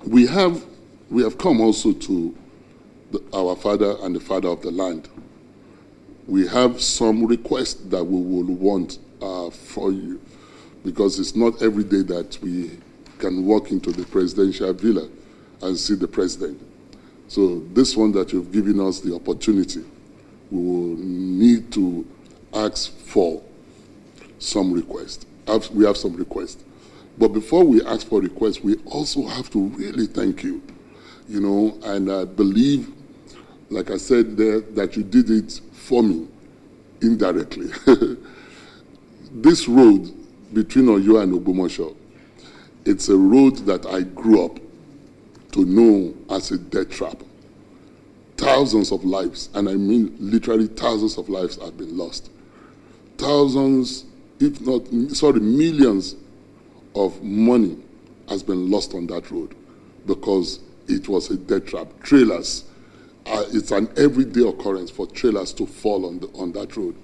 We have come also to our father and the father of the land. We have some requests that we will want for you, because it's not every day that we can walk into the presidential villa and see the president. So this one that you've given us the opportunity, we will need to ask for some requests. We have some requests. But before we ask for requests, we also have to really thank you, and I believe, like I said there, that you did it for me indirectly. This road between Oyo and Ogbomoso, it's a road that I grew up to know as a death trap. Thousands of lives, and I mean literally thousands of lives, have been lost. Thousands, if not, millions of money has been lost on that road because it was a death trap. Trailers, it's an everyday occurrence for trailers to fall on that road.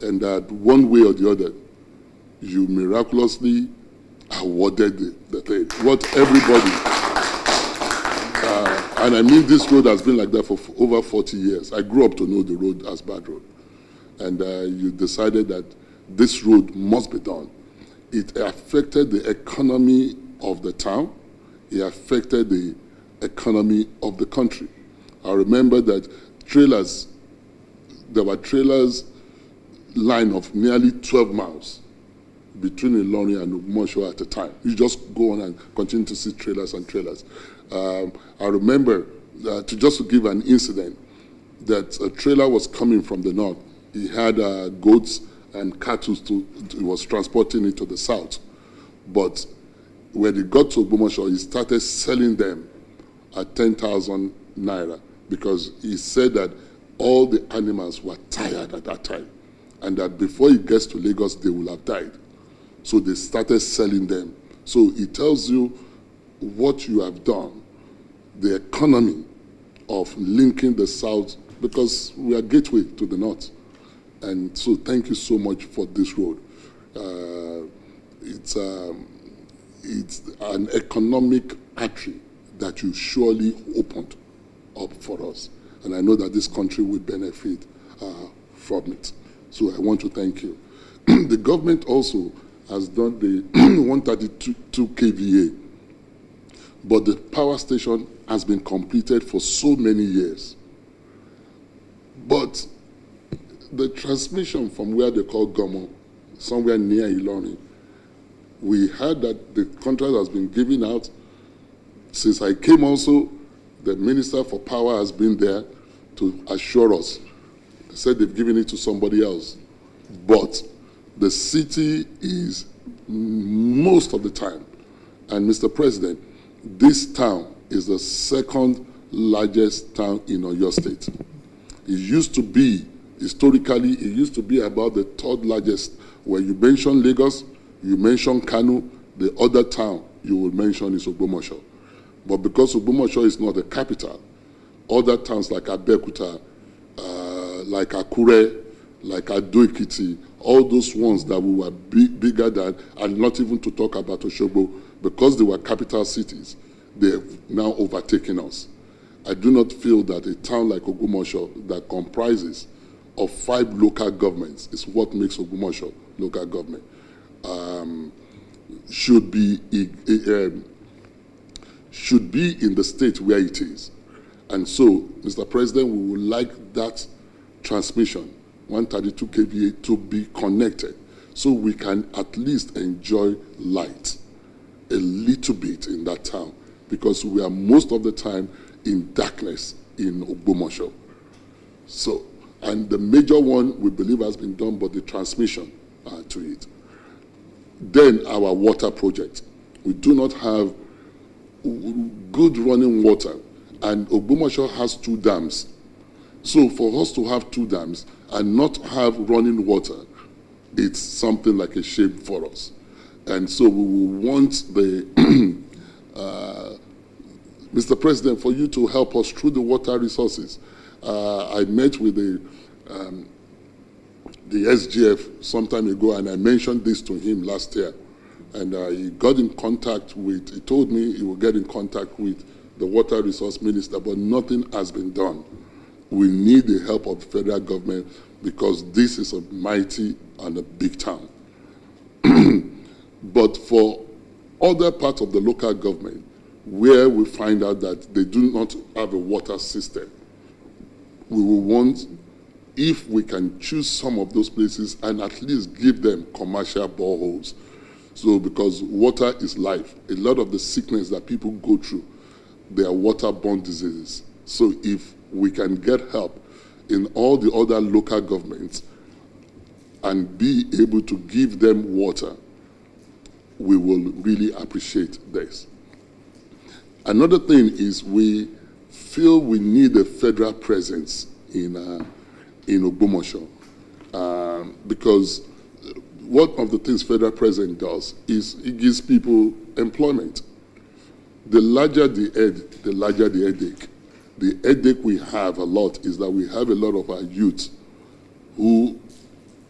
And that one way or the other, you miraculously awarded the thing. What everybody, and I mean this road has been like that for over 40 years. I grew up to know the road as bad road. And you decided that this road must be done. It affected the economy of the town. It affected the economy of the country. I remember that there were trailers line of nearly 12 miles between Ilorin and Ogbomoso at the time. You just go on and continue to see trailers and trailers. I remember, to give an incident, that a trailer was coming from the north. He had goats and cattle, he was transporting it to the south. But when he got to Ogbomoso, he started selling them at 10,000 naira because he said that all the animals were tired at that time and that before he gets to Lagos, they will have died. So they started selling them. So it tells you what you have done, the economy of linking the south, because we are gateway to the north. And so thank you so much for this road. It's an economic artery that you surely opened up for us. And I know that this country will benefit from it. So I want to thank you. The government also has done the 132 kVA, but the power station has been completed for so many years. But the transmission from where they call Gomo, somewhere near Ilorin, we heard that the contract has been given out. Since I came also, the Minister for Power has been there to assure us. They said they've given it to somebody else. But the city is most of the time, and Mr. President, this town is the second largest town in Oyo State. It used to be, historically, it used to be about the third largest. When you mention Lagos, you mention Kano, the other town you will mention is Ogbomoso. But because Ogbomoso is not the capital, other towns like Abeokuta, like Akure, like Ado-Ekiti, all those ones that we were bigger than, and not even to talk about Osogbo, because they were capital cities, they have now overtaken us. I do not feel that a town like Ogbomoso that comprises of 5 local governments is what makes Ogbomoso local government. Should be in the state where it is. And so, Mr. President, we would like that transmission, 132 kVA, to be connected so we can at least enjoy light a little bit in that town, because we are most of the time in darkness in Ogbomoso. So, and the major one we believe has been done, but the transmission to it. Then our water project. We do not have good running water, and Ogbomoso has 2 dams. So for us to have 2 dams and not have running water, it's something like a shame for us. And so we will want the Mr. President, for you to help us through the water resources. I met with the SGF some time ago, and I mentioned this to him last year, And he got in contact with, he told me he will get in contact with the water resource minister, but nothing has been done. We need the help of the federal government because this is a mighty and a big town. But for other parts of the local government, where we find out that they do not have a water system, we will want, if we can choose some of those places and at least give them commercial boreholes. So because water is life, a lot of the sickness that people go through, they are waterborne diseases. So if we can get help in all the other local governments and be able to give them water, we will really appreciate this. Another thing is we feel we need a federal presence in Ogbomoso because one of the things federal president does is it gives people employment. The larger the head, the larger the headache. The headache we have a lot is that we have a lot of our youth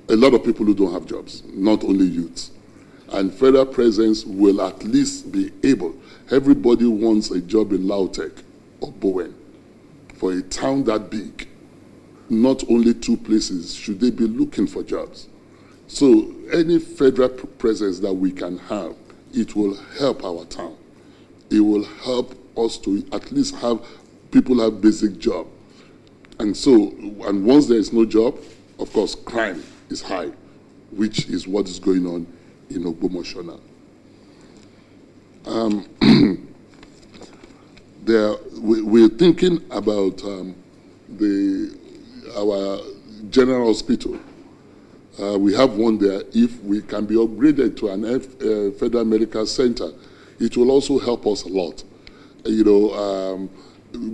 a lot of people who don't have jobs, not only youths. And federal presence will at least be able, everybody wants a job in Lautech or Bowen. For a town that big, not only two places should they be looking for jobs. So any federal presence that we can have, it will help our town. It will help us to at least have people have basic job. And so, and once there is no job, of course, crime is high, which is what is going on in Ogbomoso now. We're thinking about our general hospital. We have one there. If we can be upgraded to an federal medical center, it will also help us a lot,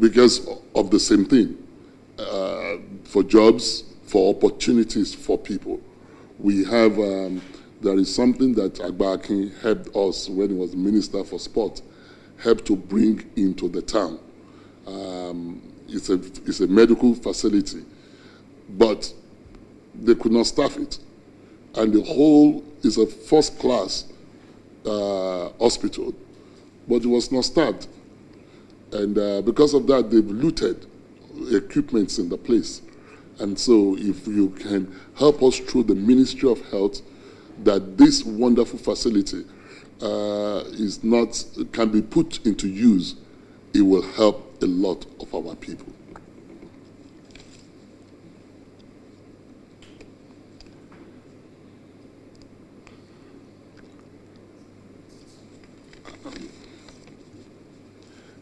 because of the same thing, for jobs, for opportunities for people. We have, there is something that Agba-Akin helped us when he was Minister for Sport, helped to bring into the town. It's a medical facility, but they could not staff it. And the whole is a first-class hospital, but it was not staffed. And because of that, they've looted equipments in the place. And so if you can help us through the Ministry of Health, that this wonderful facility can be put into use, it will help a lot of our people.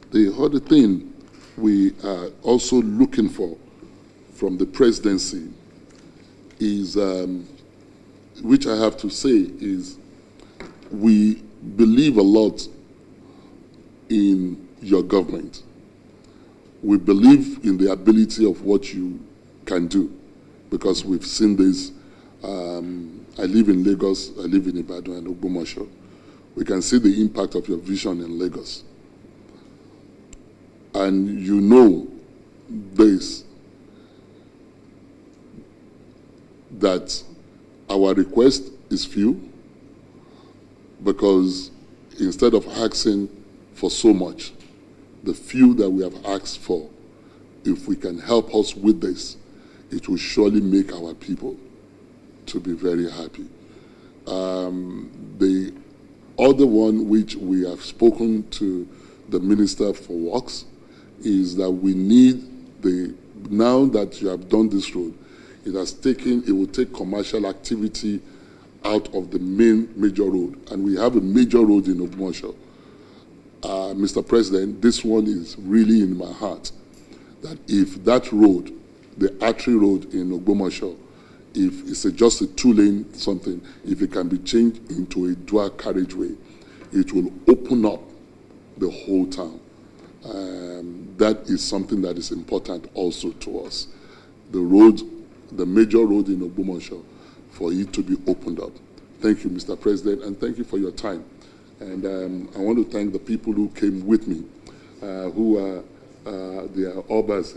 The other thing we are also looking for from the presidency is, which I have to say is, we believe a lot in your government. We believe in the ability of what you can do, because we've seen this. I live in Lagos, I live in Ibadan and Ogbomoso. We can see the impact of your vision in Lagos. And you know this, that our request is few, because instead of asking for so much, the few that we have asked for, if we can help us with this, it will surely make our people to be very happy. The other one which we have spoken to the Minister for Works is that we need now that you have done this road, it will take commercial activity out of the main major road. And we have a major road in Ogbomoso. Mr. President, this one is really in my heart, that if that road, the artery road in Ogbomoso, if it's just a two-lane something, if it can be changed into a dual carriageway, it will open up the whole town. That is something that is important also to us. The road, the major road in Ogbomoso, for it to be opened up. Thank you, Mr. President, and thank you for your time. And I want to thank the people who came with me, who are the Obas,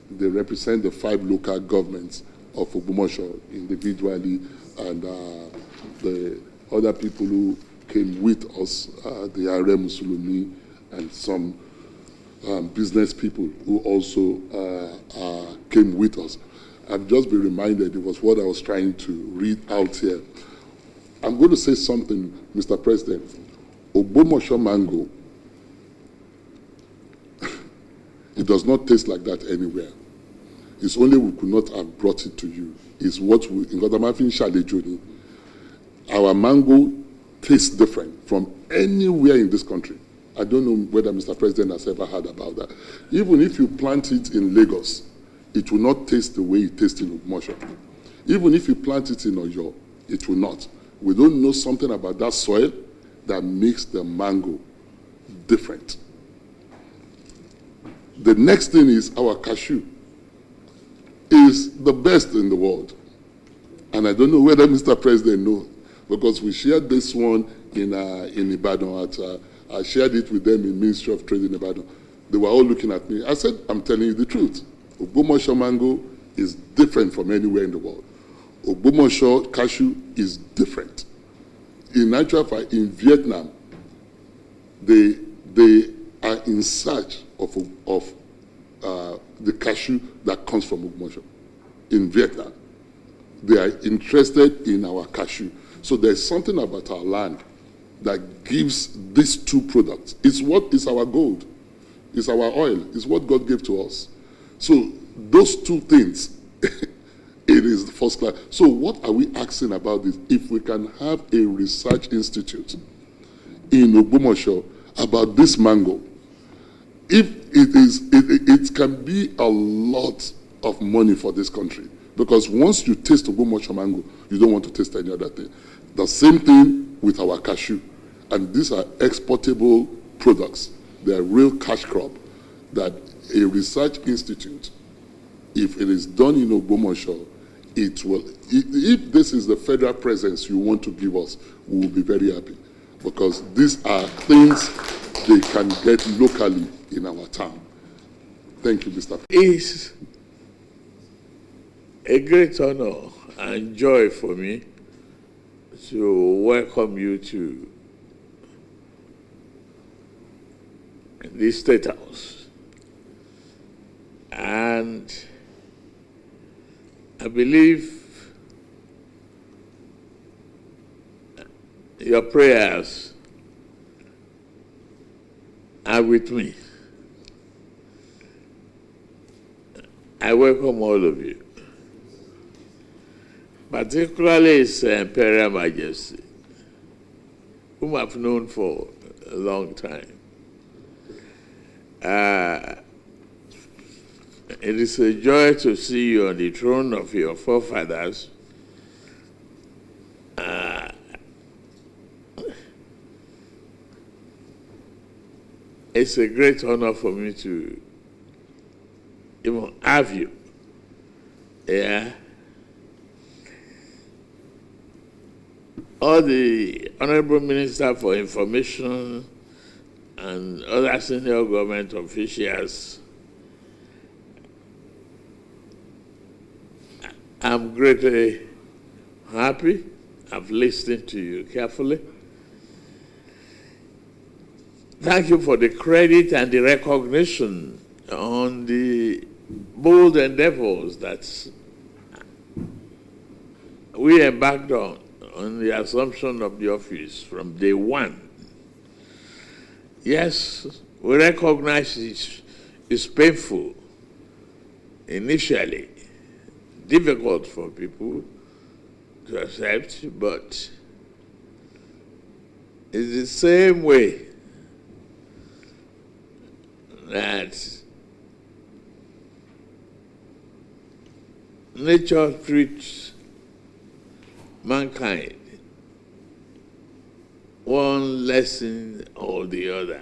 they represent the 5 local governments of Ogbomoso individually, and the other people who came with us, the Are Musulumi and some business people who also came with us. I've just been reminded, it was what I was trying to read out here. I'm going to say something, Mr. President. Ogbomoso mango, it does not taste like that anywhere. It's only we could not have brought it to you. It's what we, in Godamafin Shalejoni, our mango tastes different from anywhere in this country. I don't know whether Mr. President has ever heard about that. Even if you plant it in Lagos, it will not taste the way it tastes in Ogbomoso. Even if you plant it in Oyo, it will not. We don't know something about that soil that makes the mango different. The next thing is our cashew is the best in the world. And I don't know whether Mr. President knows, because we shared this one in Ibadan. I shared it with them in Ministry of Trade in Ibadan. They were all looking at me. I said, I'm telling you the truth. Ogbomoso mango is different from anywhere in the world. Ogbomoso cashew is different. In actual fact, in Vietnam, they are in search of the cashew that comes from Ogbomoso. In Vietnam, they are interested in our cashew. So there's something about our land that gives these two products. It's what is our gold. It's our oil. It's what God gave to us. So those two things, it is first class. So what are we asking about this? If we can have a research institute in Ogbomoso about this mango, if it can be a lot of money for this country. Because once you taste Ogbomoso mango, you don't want to taste any other thing. The same thing with our cashew. And these are exportable products. They are real cash crop that a research institute, if it is done in Ogbomoso, it will, if this is the federal presence you want to give us, we will be very happy. Because these are things they can get locally in our town. Thank you, Mr. It's a great honor and joy for me to welcome you to the State House. And I believe your prayers are with me. I welcome all of you, particularly His Imperial Majesty, whom I've known for a long time. It is a joy to see you on the throne of your forefathers. It's a great honor for me to even have you. Yeah. All the Honorable Minister for Information and other senior government officials, I'm greatly happy. I've listened to you carefully. Thank you for the credit and the recognition on the bold endeavors that we embarked on the assumption of the office from day one. Yes, we recognize it's painful initially, difficult for people to accept, but it's the same way that nature treats mankind, one lesson or the other.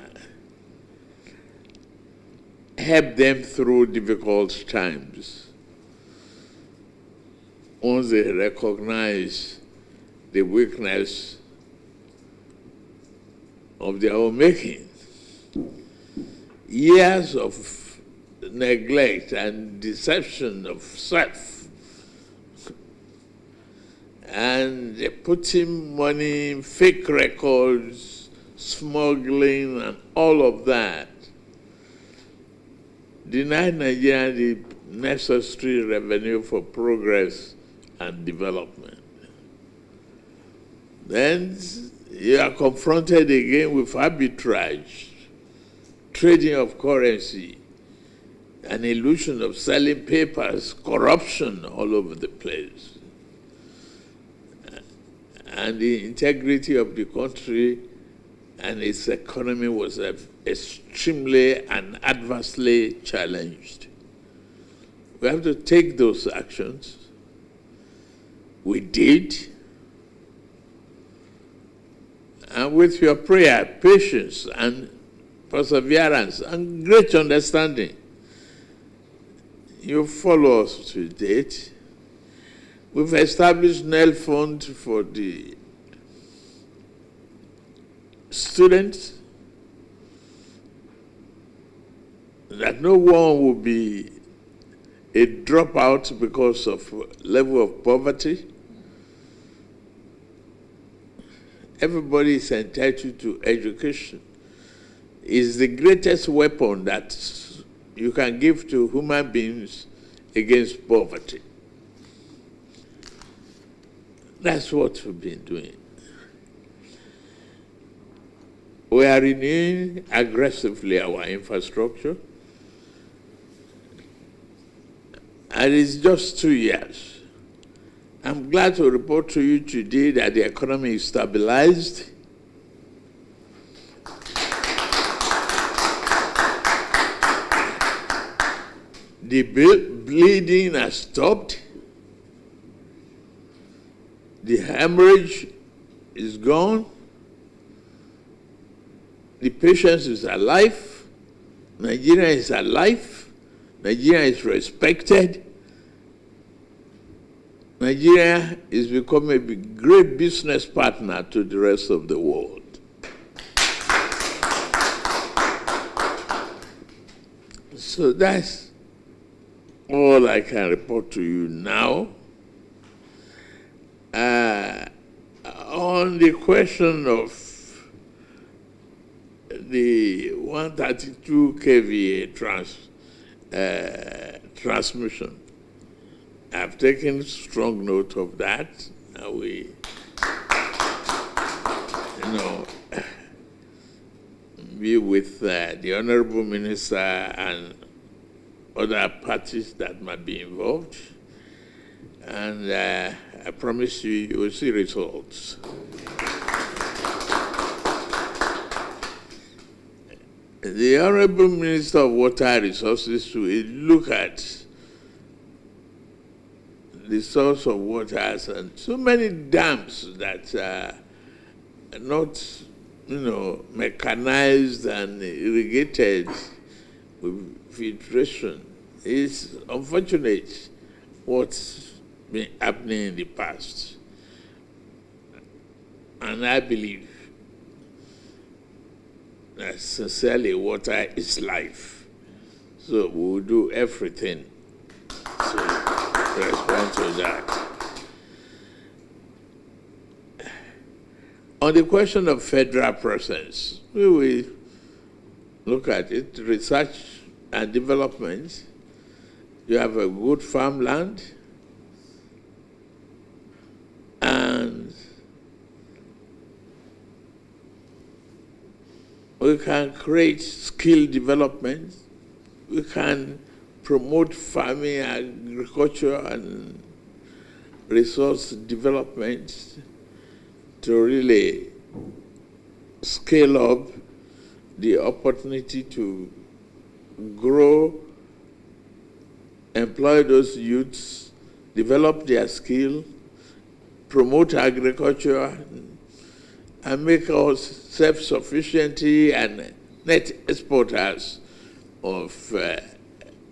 Help them through difficult times. Once they recognize the weakness of their own making, years of neglect and deception of self and putting money in fake records, smuggling, and all of that denied Nigeria the necessary revenue for progress and development. Then you are confronted again with arbitrage, trading of currency, an illusion of selling papers, corruption all over the place. And the integrity of the country and its economy was extremely and adversely challenged. We have to take those actions. We did. And with your prayer, patience, and perseverance, and great understanding, you follow us to date. We've established NEL Fund for the students, that no one will be a dropout because of level of poverty. Everybody is entitled to education. It's the greatest weapon that you can give to human beings against poverty. That's what we've been doing. We are renewing aggressively our infrastructure. And it's just 2 years. I'm glad to report to you today that the economy is stabilized. The bleeding has stopped. The hemorrhage is gone. The patient is alive. Nigeria is alive. Nigeria is respected. Nigeria is becoming a great business partner to the rest of the world. So that's all I can report to you now. On the question of the 132 kVA transmission, I've taken strong note of that. We, be with the Honorable Minister and other parties that might be involved. And I promise you will see results. The Honorable Minister of Water Resources will look at the source of waters and so many dams that are not, mechanized and irrigated with filtration. It's unfortunate what's been happening in the past. And I believe that sincerely water is life. So we will do everything to respond to that. On the question of federal presence, we will look at it, research and development. You have a good farmland, and we can create skill development. We can promote farming, agriculture, and resource development to really scale up the opportunity to grow, employ those youths, develop their skill, promote agriculture, and make us self-sufficiency and net exporters of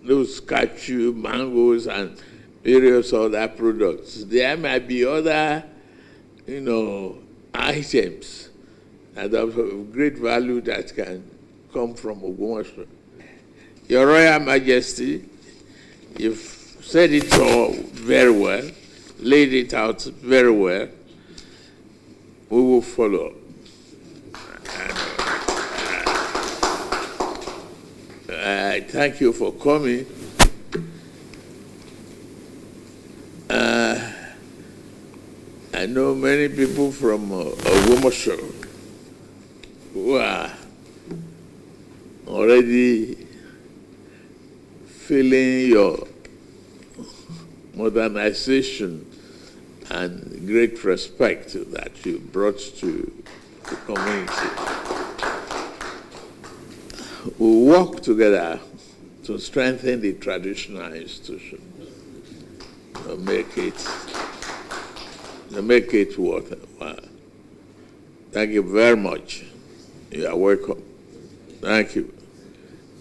those cashew, mangoes, and various other products. There might be other, items that are of great value that can come from Ogbomoso. Your Royal Majesty, you've said it all very well. laid it out very well. We will follow. I thank you for coming. I know many people from Ogbomosoland who are already feeling your modernization and great respect that you brought to the community. We work together to strengthen the traditional institutions, to make it worthwhile. Thank you very much. You are welcome. Thank you.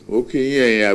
Okay, yeah.